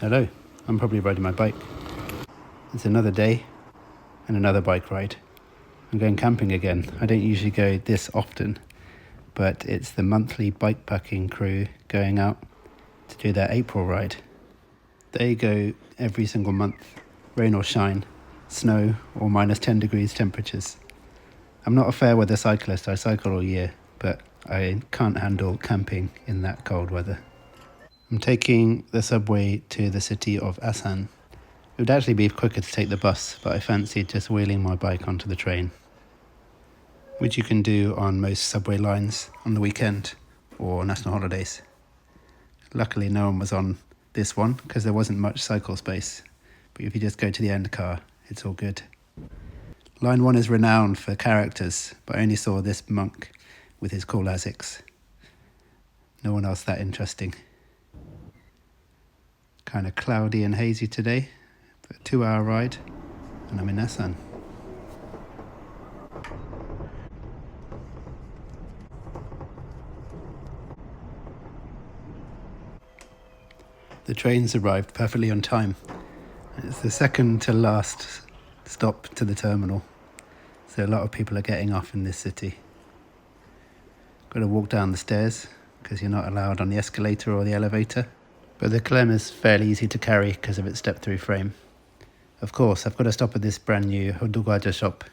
Hello, I'm probably riding my bike. It's another day and another bike ride. I'm going camping again. I don't usually go this often, but it's the monthly bikepacking crew going out to do their April ride. They go every single month, rain or shine, snow or minus 10 degrees temperatures. I'm not a fair weather cyclist, I cycle all year, but I can't handle camping in that cold weather. I'm taking the subway to the city of Asan. It would actually be quicker to take the bus, but I fancied just wheeling my bike onto the train, which you can do on most subway lines on the weekend or national holidays. Luckily no one was on this one because there wasn't much cycle space, but if you just go to the end car, it's all good. Line 1 is renowned for characters, but I only saw this monk with his cool ASICs. No one else that interesting. Kind of cloudy and hazy today, but a 2-hour ride, and I'm in Asan. The trains arrived perfectly on time. It's the second to last stop to the terminal, so a lot of people are getting off in this city. Got to walk down the stairs because you're not allowed on the escalator or the elevator, but the Clem is fairly easy to carry because of its step-through frame. Of course, I've got to stop at this brand new Hodugwaja shop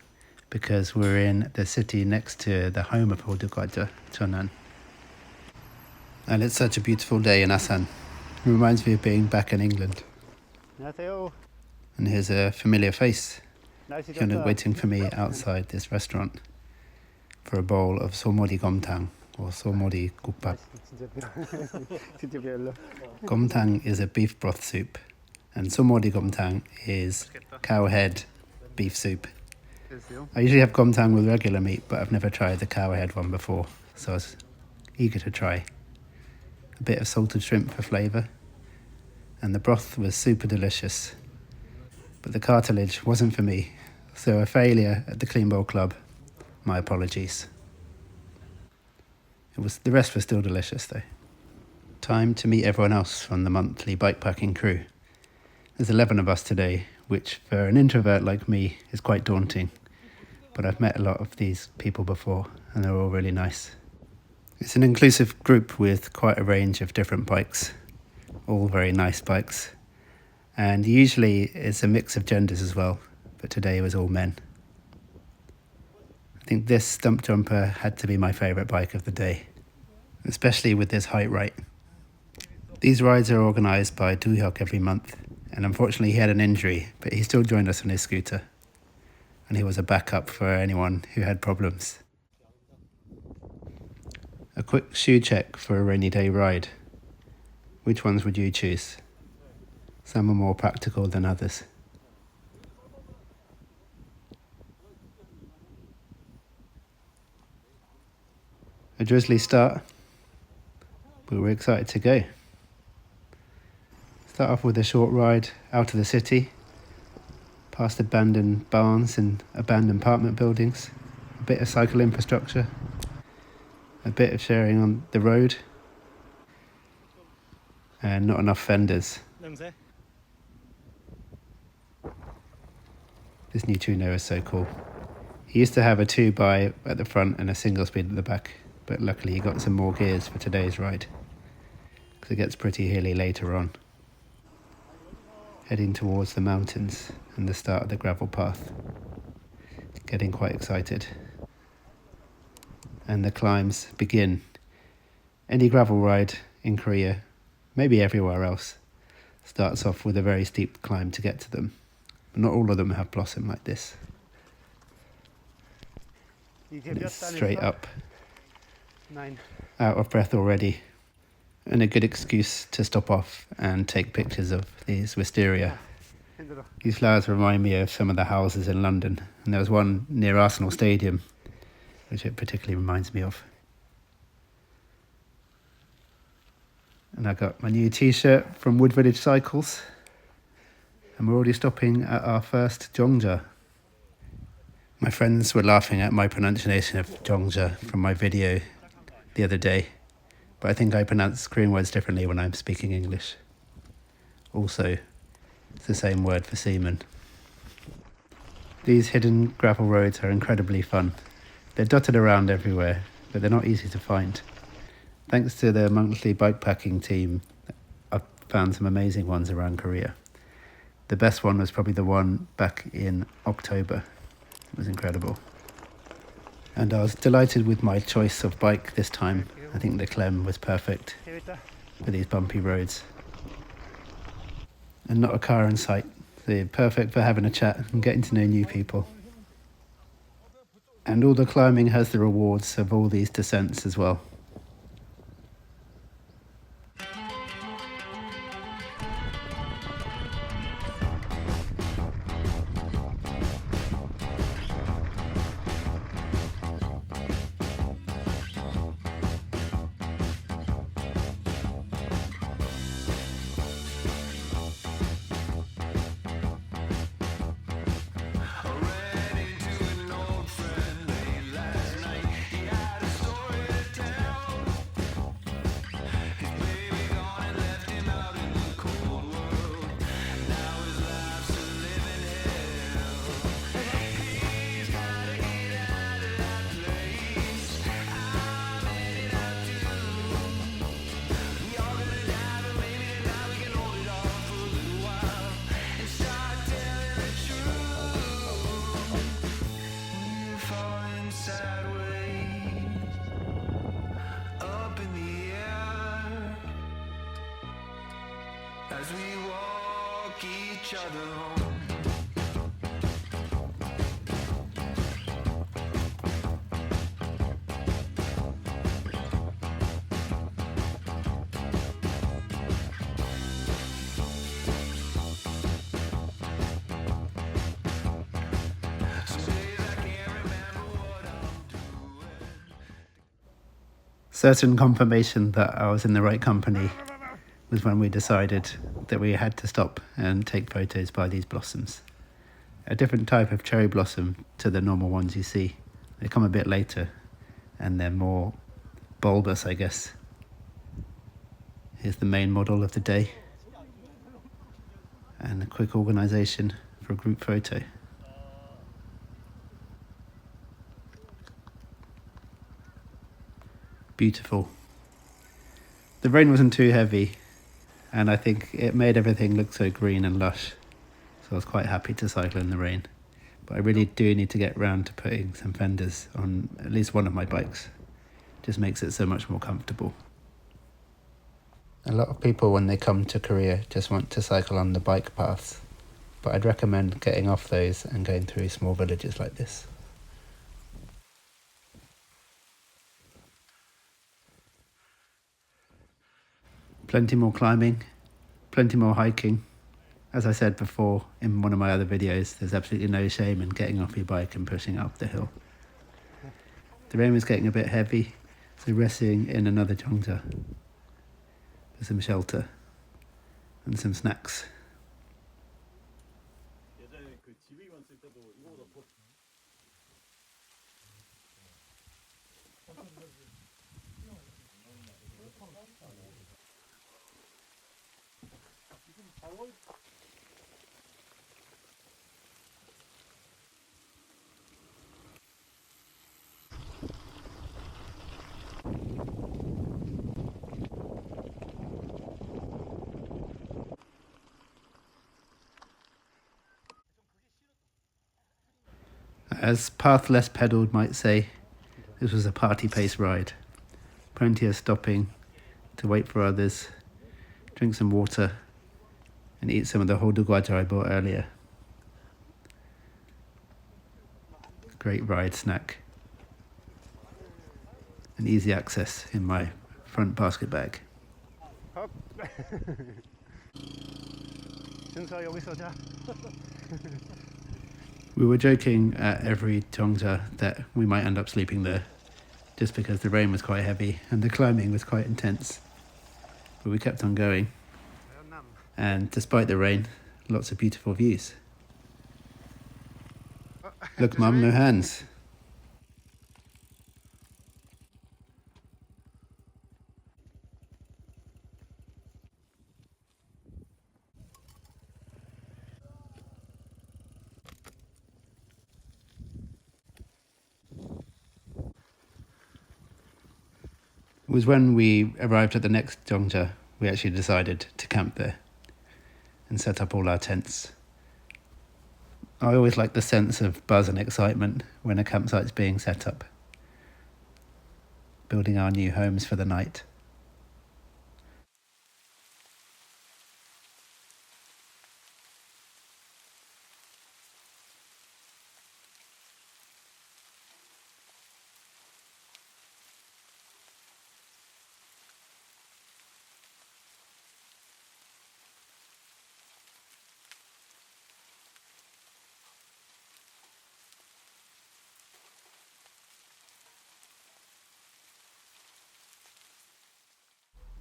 because we're in the city next to the home of Hodugwaja, Chonan. And it's such a beautiful day in Asan. It reminds me of being back in England. And here's a familiar face, kind of waiting for me outside this restaurant for a bowl of somori gomtang or somori gukbap. Gomtang is a beef broth soup, and somori gomtang is cow head beef soup. I usually have gomtang with regular meat, but I've never tried the cow head one before, so I was eager to try. A bit of salted shrimp for flavour, and the broth was super delicious. But the cartilage wasn't for me, so a failure at the Clean Bowl Club. My apologies. The rest was still delicious though. Time to meet everyone else from the monthly bikepacking crew. There's 11 of us today, which for an introvert like me is quite daunting. But I've met a lot of these people before, and they're all really nice. It's an inclusive group with quite a range of different bikes, all very nice bikes. And usually it's a mix of genders as well, but today it was all men. I think this stump jumper had to be my favourite bike of the day, especially with this height right. These rides are organised by Duhyok every month, and unfortunately he had an injury, but he still joined us on his scooter. And he was a backup for anyone who had problems. A quick shoe check for a rainy day ride. Which ones would you choose? Some are more practical than others. A drizzly start, but we're excited to go. Start off with a short ride out of the city, past abandoned barns and abandoned apartment buildings, a bit of cycle infrastructure, a bit of sharing on the road, and not enough fenders. This new tuner is so cool. He used to have a 2x at the front and a single speed at the back, but luckily he got some more gears for today's ride, because it gets pretty hilly later on. Heading towards the mountains and the start of the gravel path. Getting quite excited. And the climbs begin. Any gravel ride in Korea, maybe everywhere else, starts off with a very steep climb to get to them. But not all of them have blossom like this. And it's straight up. Out of breath already. And a good excuse to stop off and take pictures of these wisteria. These flowers remind me of some of the houses in London, and there was one near Arsenal Stadium, which it particularly reminds me of. And I got my new t-shirt from Wood Village Cycles, and we're already stopping at our first Jongja. My friends were laughing at my pronunciation of Jongja from my video the other day, but I think I pronounce Korean words differently when I'm speaking English. Also, it's the same word for seaman. These hidden gravel roads are incredibly fun. They're dotted around everywhere, but they're not easy to find. Thanks to the monthly bikepacking team, I've found some amazing ones around Korea. The best one was probably the one back in October. It was incredible. And I was delighted with my choice of bike this time. I think the Clem was perfect for these bumpy roads. And not a car in sight. So perfect for having a chat and getting to know new people. And all the climbing has the rewards of all these descents as well. As we walk each other home. Certain confirmation that I was in the right company was when we decided that we had to stop and take photos by these blossoms. A different type of cherry blossom to the normal ones you see. They come a bit later and they're more bulbous, I guess. Here's the main model of the day and a quick organisation for a group photo. Beautiful. The rain wasn't too heavy and I think it made everything look so green and lush, so I was quite happy to cycle in the rain. But I really do need to get round to putting some fenders on at least one of my bikes. Just makes it so much more comfortable. A lot of people when they come to Korea just want to cycle on the bike paths, but I'd recommend getting off those and going through small villages like this. Plenty more climbing, plenty more hiking. As I said before in one of my other videos, there's absolutely no shame in getting off your bike and pushing up the hill. The rain was getting a bit heavy, so resting in another jongja for some shelter and some snacks. As path less pedalled might say, this was a party pace ride. Plenty of stopping to wait for others, drink some water and eat some of the hodugwaja I bought earlier. Great ride snack. And easy access in my front basket bag. We were joking at every jongja that we might end up sleeping there, just because the rain was quite heavy and the climbing was quite intense. But we kept on going, and despite the rain, lots of beautiful views. Look, Mum, no hands. was when we arrived at the next Zhongzhe, we actually decided to camp there and set up all our tents. I always like the sense of buzz and excitement when a campsite's being set up, building our new homes for the night.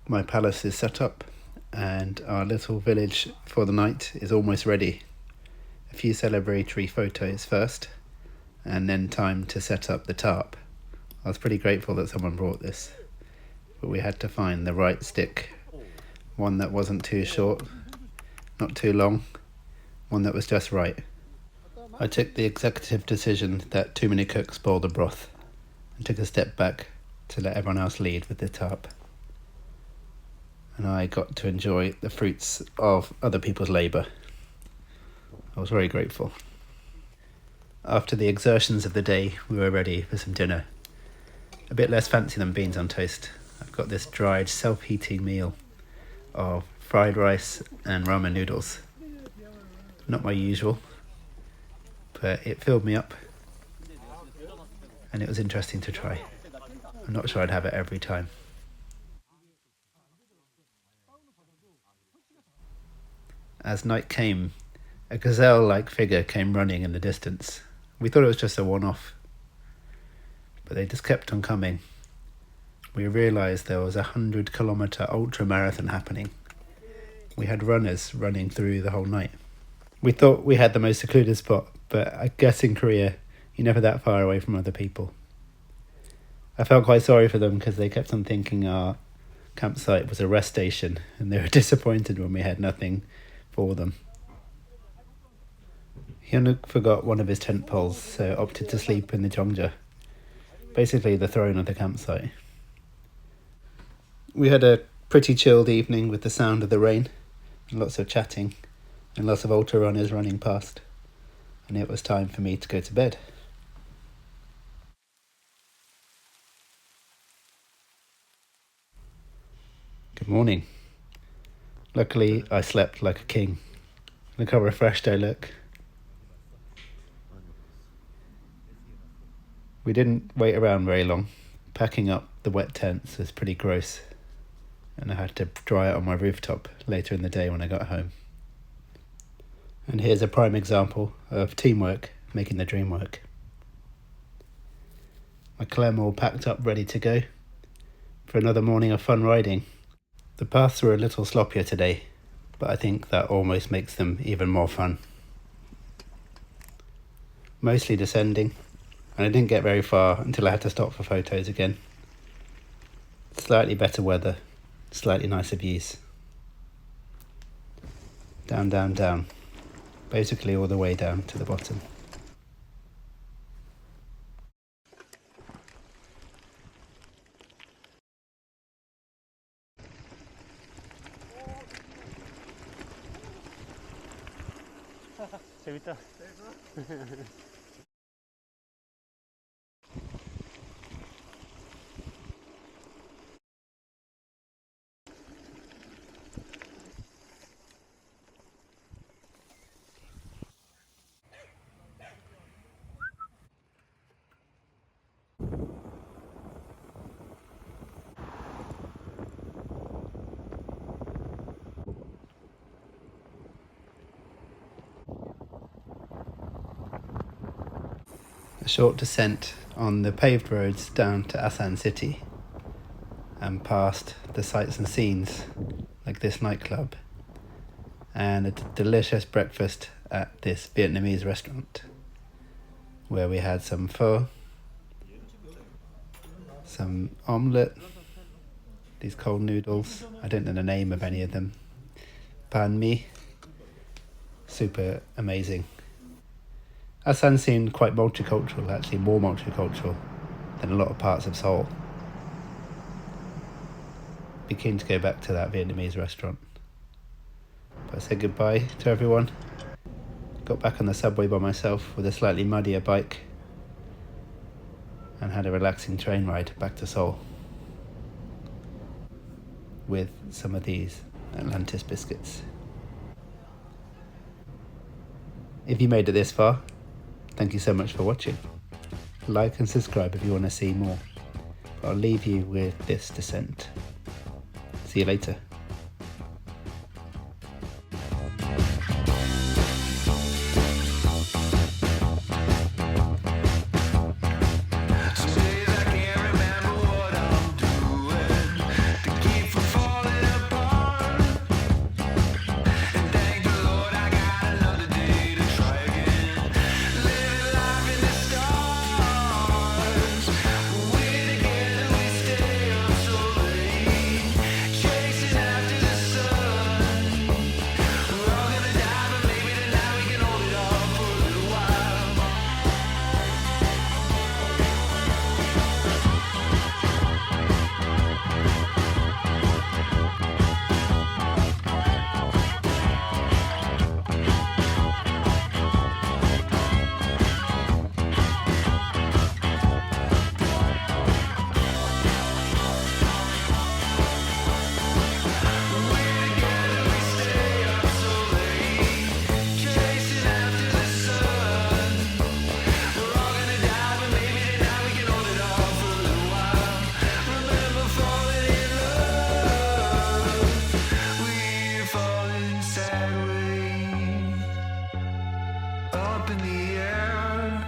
My palace is set up and our little village for the night is almost ready. A few celebratory photos first and then time to set up the tarp. I was pretty grateful that someone brought this, but we had to find the right stick, one that wasn't too short, not too long, one that was just right. I took the executive decision that too many cooks spoil the broth and took a step back to let everyone else lead with the tarp. And I got to enjoy the fruits of other people's labour. I was very grateful. After the exertions of the day, we were ready for some dinner. A bit less fancy than beans on toast. I've got this dried, self-heating meal of fried rice and ramen noodles. Not my usual, but it filled me up and it was interesting to try. I'm not sure I'd have it every time. As night came, a gazelle-like figure came running in the distance. We thought it was just a one-off, but they just kept on coming. We realised there was a 100-kilometre ultra-marathon happening. We had runners running through the whole night. We thought we had the most secluded spot, but I guess in Korea, you're never that far away from other people. I felt quite sorry for them because they kept on thinking our campsite was a rest station and they were disappointed when we had nothing for them. Hyunuk forgot one of his tent poles, so opted to sleep in the Zhongzhe, basically the throne of the campsite. We had a pretty chilled evening with the sound of the rain, and lots of chatting, and lots of ultra runners running past, and it was time for me to go to bed. Good morning. Luckily, I slept like a king. Look how refreshed I look. We didn't wait around very long. Packing up the wet tents was pretty gross, and I had to dry it on my rooftop later in the day when I got home. And here's a prime example of teamwork making the dream work. My Clem all packed up ready to go for another morning of fun riding. The paths were a little sloppier today, but I think that almost makes them even more fun. Mostly descending, and I didn't get very far until I had to stop for photos again. Slightly better weather, slightly nicer views. Down, down, down. Basically all the way down to the bottom. 재밌다. A short descent on the paved roads down to Asan city and past the sights and scenes like this nightclub and a delicious breakfast at this Vietnamese restaurant where we had some pho, some omelette, these cold noodles, I don't know the name of any of them, banh mi, super amazing. Asan seemed quite multicultural, actually more multicultural than a lot of parts of Seoul. be keen to go back to that Vietnamese restaurant. But I said goodbye to everyone. Got back on the subway by myself with a slightly muddier bike and had a relaxing train ride back to Seoul with some of these Atlantis biscuits. If you made it this far, thank you so much for watching. Like and subscribe if you want to see more. I'll leave you with this descent. See you later. Some days I can't remember what I'm doing to keep from falling apart. And thank the Lord I got another day to try again. Living life in the stars. We're together, we stay up so late, chasing after the sun. We're all gonna die, but maybe tonight we can hold it off for a little while. Chasing after the sun. We're all gonna die, but maybe tonight we can hold it off for a little while. Remember falling in love. We fall in sad rain. Up in the air.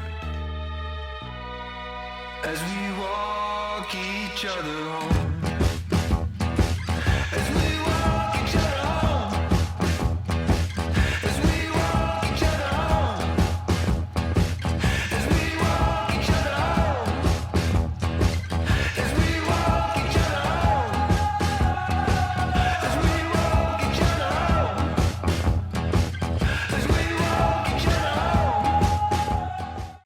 As we walk each other home.